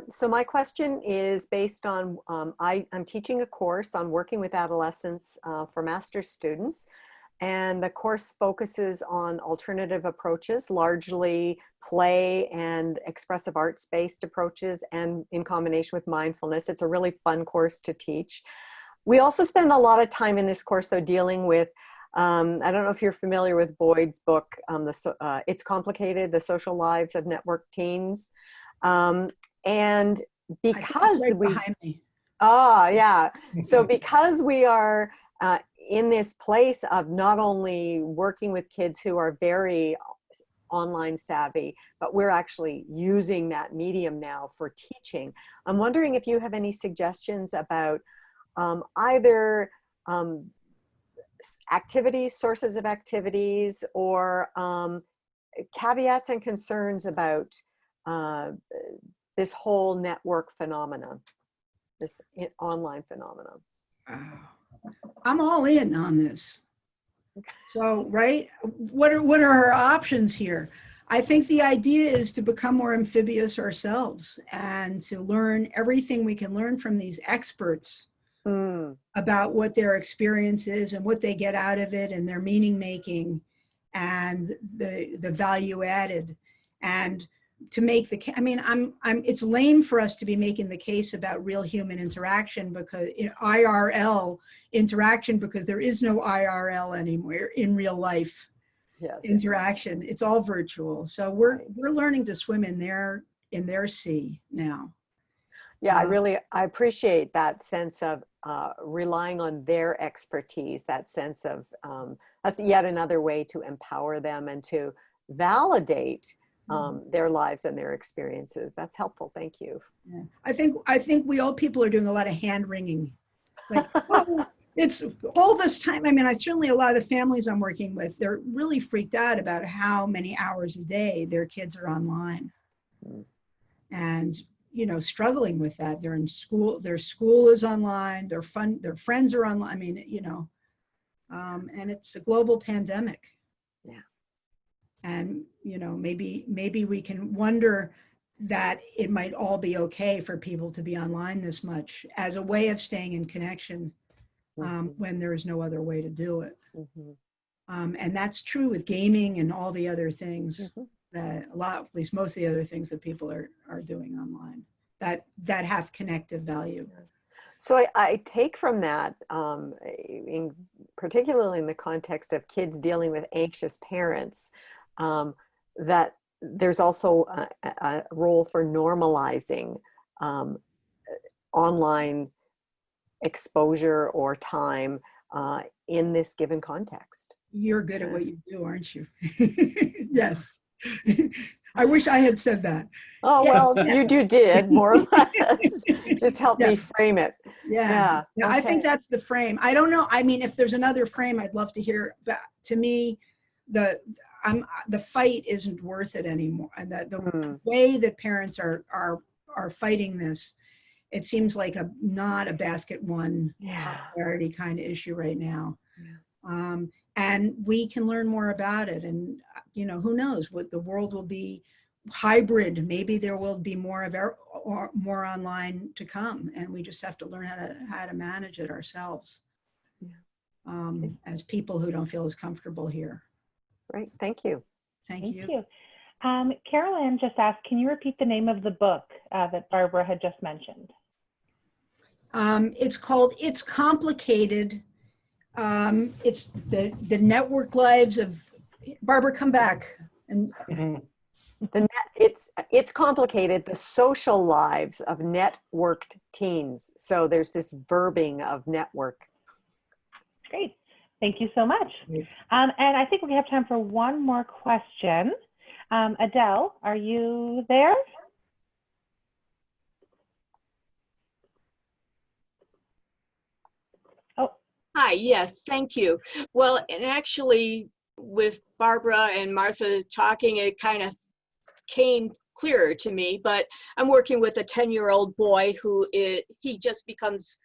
So my question is based on, I'm teaching a course on working with adolescents for master's students. And the course focuses on alternative approaches, largely play and expressive arts-based approaches, and in combination with mindfulness. It's a really fun course to teach. We also spend a lot of time in this course, though, dealing with, I don't know if you're familiar with Boyd's book, It's Complicated, The Social Lives of Network Teens. And because right behind me. Yeah. So because we are in this place of not only working with kids who are very online savvy, but we're actually using that medium now for teaching. I'm wondering if you have any suggestions about either activities, sources of activities, or caveats and concerns about this whole network phenomenon, this online phenomenon. I'm all in on this. So, right, what are our options here? I think the idea is to become more amphibious ourselves and to learn everything we can learn from these experts about what their experience is and what they get out of it and their meaning making and the value added. And to make the, I mean, it's lame for us to be making the case about real human interaction, because IRL interaction, because there is no IRL anymore in real life. Yes. Interaction. It's all virtual. So we're learning to swim in their sea now. Yeah, I appreciate that sense of relying on their expertise, that sense of, that's yet another way to empower them and to validate their lives and their experiences. That's helpful. Thank you. Yeah. I think we old people are doing a lot of hand wringing. Like, oh, it's all this time. I mean, certainly a lot of the families I'm working with, they're really freaked out about how many hours a day their kids are online. And, you know, struggling with that. They're in school, their school is online, their friends are online. I mean, you know, and it's a global pandemic. Yeah. And, you know, maybe we can wonder that it might all be okay for people to be online this much as a way of staying in connection when there is no other way to do it. And that's true with gaming and all the other things that at least most of the other things that people are doing online that have connective value. So I take from that, particularly in the context of kids dealing with anxious parents, that there's also a role for normalizing online exposure or time in this given contest. You're good at what you do, aren't you? Yes. I wish I had said that. Oh, well, you did, more or less. Just help me frame it. Yeah. Okay. I think that's the frame. I don't know. I mean, if there's another frame, I'd love to hear. But to me, the fight isn't worth it anymore. And the way that parents are fighting this, it seems like not a basket one priority kind of issue right now. And we can learn more about it. And, you know, who knows what the world will be hybrid. Maybe there will be more online to come. And we just have to learn how to manage it ourselves as people who don't feel as comfortable here. Right. Thank you. Thank you. Carolyn just asked, can you repeat the name of the book that Barbara had just mentioned? It's called It's Complicated. It's the network lives of, Barbara, come back. And it's complicated, the social lives of networked teens. So there's this verbing of network. Great. Thank you so much. And I think we have time for one more question. Adele, are you there? Hi, yes, thank you. Well, and actually, with Barbara and Martha talking, it kind of came clearer to me, but I'm working with a 10-year-old boy he just becomes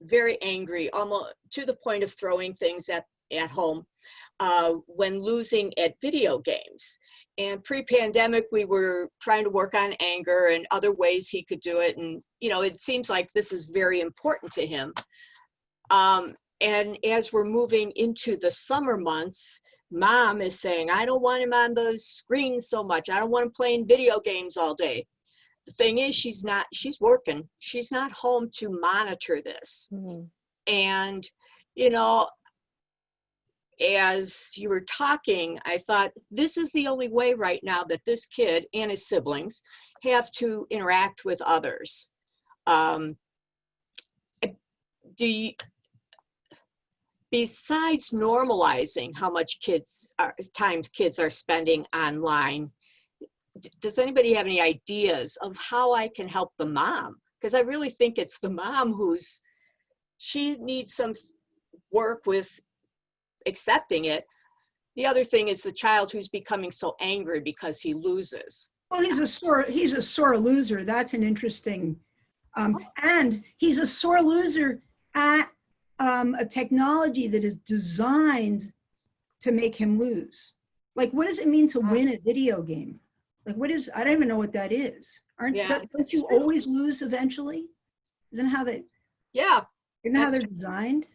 very angry, almost to the point of throwing things at home when losing at video games. And pre-pandemic, we were trying to work on anger and other ways he could do it. And, you know, it seems like this is very important to him. And as we're moving into the summer months, Mom is saying, I don't want him on the screen so much. I don't want him playing video games all day. The thing is, she's working. She's not home to monitor this. Mm-hmm. And, you know, as you were talking, I thought this is the only way right now that this kid and his siblings have to interact with others. Besides normalizing how much kids are spending online, does anybody have any ideas of how I can help the mom? Because I really think it's the mom she needs some work with accepting it. The other thing is the child who's becoming so angry because he loses. Well, he's a sore loser. That's an interesting, and he's a sore loser at a technology that is designed to make him lose. Like, what does it mean to win a video game? Like, I don't even know what that is. Don't you always lose eventually? Isn't how they? Yeah. Isn't how they're designed?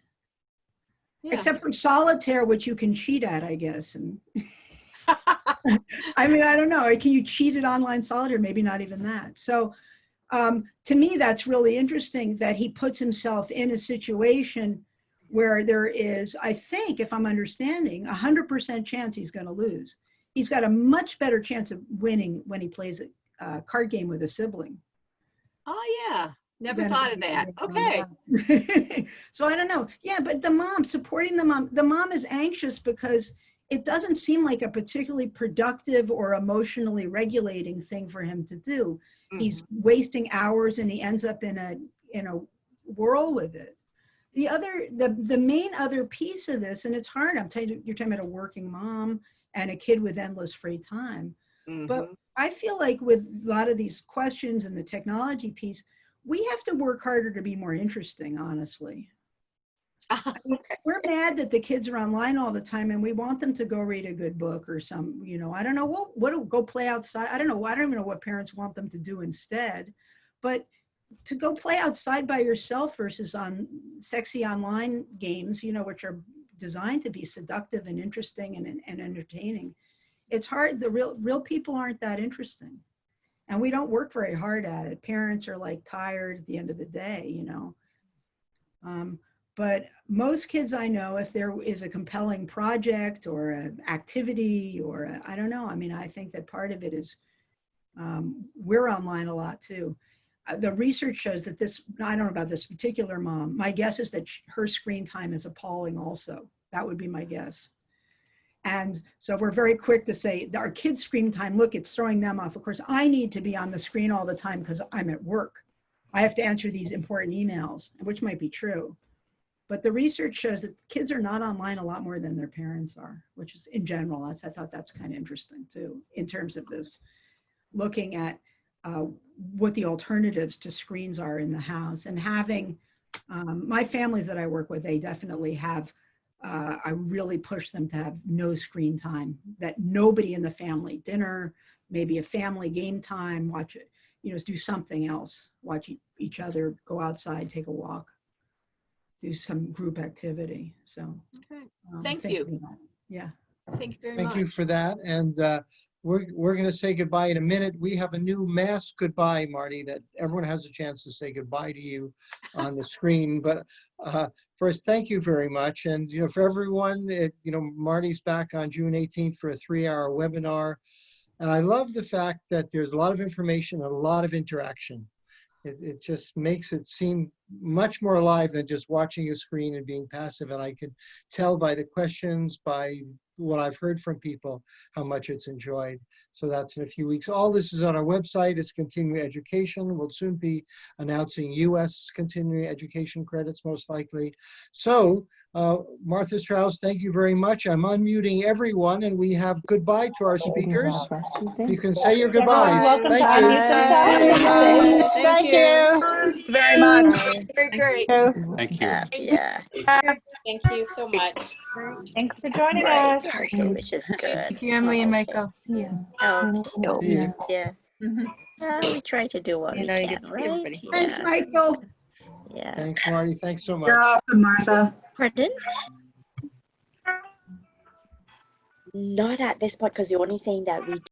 Yeah. Except for solitaire, which you can cheat at, I guess. And I mean, I don't know. Can you cheat at online solitaire? Maybe not even that. So to me, that's really interesting that he puts himself in a situation where there is, I think, if I'm understanding, 100% chance he's going to lose. He's got a much better chance of winning when he plays a card game with a sibling. Oh, yeah. Never thought of that. Okay. So I don't know. Yeah, but the mom, supporting the mom is anxious because it doesn't seem like a particularly productive or emotionally regulating thing for him to do. Mm-hmm. He's wasting hours and he ends up in a whirl with it. The main other piece of this, and it's hard, you're talking about a working mom and a kid with endless free time. Mm-hmm. But I feel like with a lot of these questions and the technology piece, we have to work harder to be more interesting, honestly. Okay. We're mad that the kids are online all the time and we want them to go read a good book or some, I don't know, go play outside. I don't even know what parents want them to do instead, but to go play outside by yourself versus on sexy online games, which are designed to be seductive and interesting and entertaining. It's hard. The real people aren't that interesting. And we don't work very hard at it. Parents are like tired at the end of the day, But most kids I know, if there is a compelling project or an activity or I don't know. I mean, I think that part of it is we're online a lot too. The research shows that I don't know about this particular mom. My guess is that her screen time is appalling also. That would be my guess. And so we're very quick to say our kids' screen time, look, it's throwing them off. Of course, I need to be on the screen all the time because I'm at work. I have to answer these important emails, which might be true. But the research shows that kids are not online a lot more than their parents are, which is in general. I thought that's kind of interesting too, in terms of this, looking at what the alternatives to screens are in the house and having, my families that I work with, they definitely have, I really push them to have no screen time, that nobody in the family, dinner, maybe a family game time, watch it, do something else, watch each other, go outside, take a walk, do some group activity. So okay. Thank you. Yeah. Thank you very much. Thank you for that. And we're going to say goodbye in a minute. We have a new mass goodbye, Marty, that everyone has a chance to say goodbye to you on the screen. But first, thank you very much. And, for everyone, Marty's back on June 18th for a 3-hour webinar. And I love the fact that there's a lot of information and a lot of interaction. It just makes it seem much more alive than just watching a screen and being passive. And I could tell by the questions, by what I've heard from people, how much it's enjoyed. So that's in a few weeks. All this is on our website. It's continuing education. We'll soon be announcing U.S. continuing education credits, most likely. So Martha Straus, thank you very much. I'm unmuting everyone, and we have goodbye to our speakers. You can say your goodbyes. Welcome Thank to you. unmute themselves. Thank you Very much. Very great. Thank you. Yeah. Thank you so much. Thanks for joining Right. us. Which is good. Thank you, Emily and Okay. Michael. See you. Oh, See you. yeah. We try to do what we can, right? Thanks, Yeah. Michael. Yeah. Thanks, Marty. Thanks so much. You're awesome, Martha. Pardon? Not at this point, because the only thing that we